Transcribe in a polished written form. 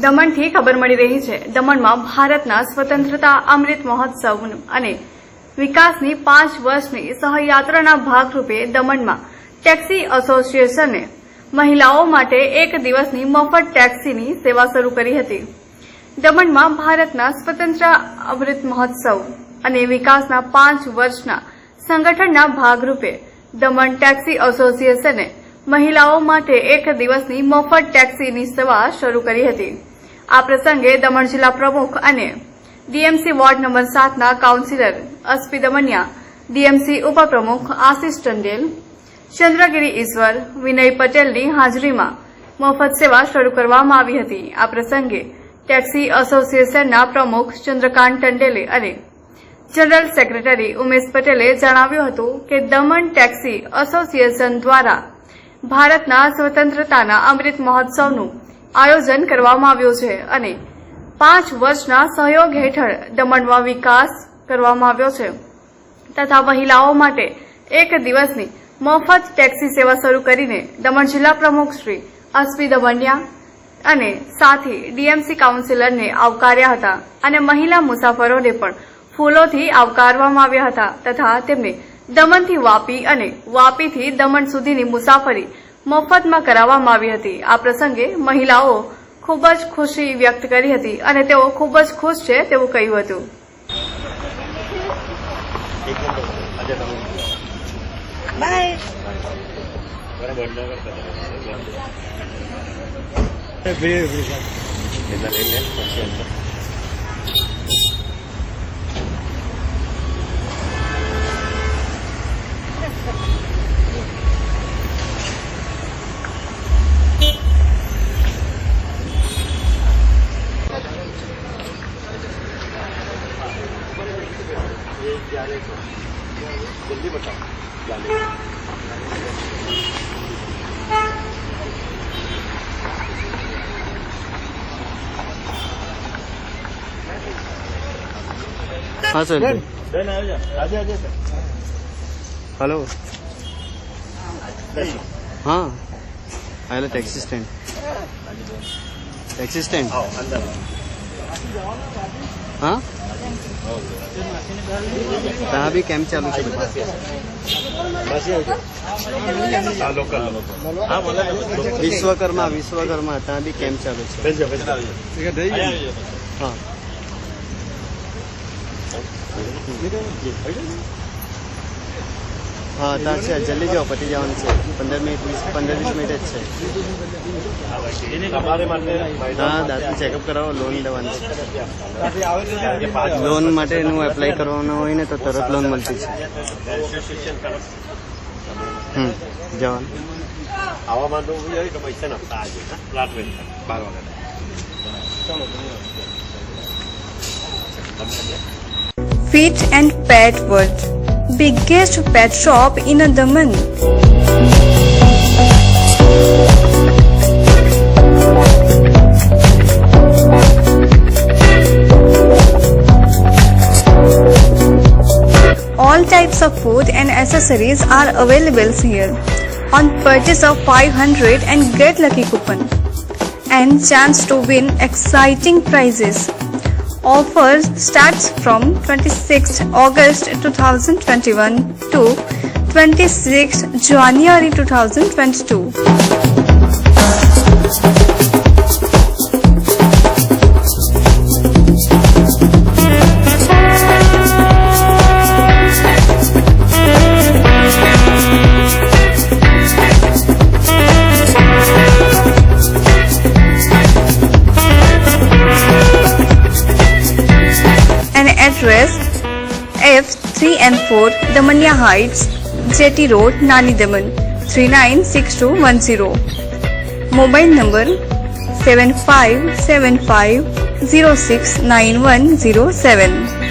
દમણથી ખબર મળી રહી છે. દમણમાં ભારતના સ્વતંત્રતા અમૃત મહોત્સવ અને વિકાસની 5 વર્ષની સહયાત્રાના ભાગરૂપે દમણમાં ટેક્સી એસોસિએશને મહિલાઓ માટે 1 દિવસની મફત ટેક્સીની સેવા શરૂ કરી હતી. દમણમાં ભારતના સ્વતંત્રતા અમૃત મહોત્સવ અને વિકાસના 5 વર્ષના સંગઠનના ભાગરૂપે દમણ ટેક્સી એસોસિએશને મહિલાઓ માટે 1 દિવસની મફત ટેક્સીની સેવા શરૂ કરી હતી. આ પ્રસંગે દમણ જિલ્લા પ્રમુખ અને ડીએમસી વોર્ડ નંબર 7ના કાઉન્સિલર એસપી દમણિયા, ડીએમસી ઉપપ્રમુખ આશિષ ટંડેલ, ચંદ્રગીરી ઈશ્વર, વિનય પટેલની હાજરીમાં મફત સેવા શરૂ કરવામાં આવી હતી. આ પ્રસંગે ટેક્સી એસોસિએશનના પ્રમુખ ચંદ્રકાંત ટંડેલે અને જનરલ સેક્રેટરી ઉમેશ પટેલે જણાવ્યું હતું કે દમણ ટેક્સી એસોસિએશન દ્વારા ભારતના સ્વતંત્રતાના અમૃત મહોત્સવનું આયોજન કરવામાં આવ્યું છે અને 5 વર્ષના સહયોગ હેઠળ દમણમાં વિકાસ કરવામાં આવ્યો છે તથા મહિલાઓ માટે 1 દિવસની મફત ટેક્સી સેવા શરૂ કરીને દમણ જિલ્લા પ્રમુખ શ્રી એસપી દમણિયા અને સાથી ડીએમસી કાઉન્સિલરને આવકાર્યા હતા અને મહિલા મુસાફરોને પણ ફૂલોથી આવકારવામાં આવ્યા હતા તથા તેમને દમણથી વાપી અને વાપીથી દમણ સુધીની મુસાફરી મફતમાં કરાવવામાં આવી હતી. આ પ્રસંગે મહિલાઓ ખૂબ જ ખુશી વ્યક્ત કરી હતી અને તેઓ ખૂબ જ ખુશ છે તેવું કહ્યું હતું. जल्दी बताओ. हाँ सर. हेलो. हाँ hello. Taxi stand. Taxi stand. हाँ ત્યાં બી કેમ્પ ચાલુ છે. વિશ્વકર્મા ત્યાં બી કેમ્પ ચાલુ છે. હા હા ત્યાં છે. જલ્દી જાઓ, પતી જવાનું છે. 15-20 મિનિટ જ છે. હા દાંતનું ચેકઅપ કરાવો. લોન લેવાની છે. લોન માટેનું એપ્લાય કરવાનું હોય ને તો તરત લોન મળતી છે. જવાનું આવા માંડવું જોઈએ કે પૈસા નફતા આજે ફ્લાટ રેટ 12 વાગે. Fit and Pet World, biggest pet shop in Daman. All types of food and accessories are available here. On purchase of 500 and get lucky coupon and chance to win exciting prizes. Offer starts from 26th August 2021 to 26th January 2022. Address F3 and 4 Damania Heights, Jetty Road, Nani Daman 396210. Mobile number 7575069107.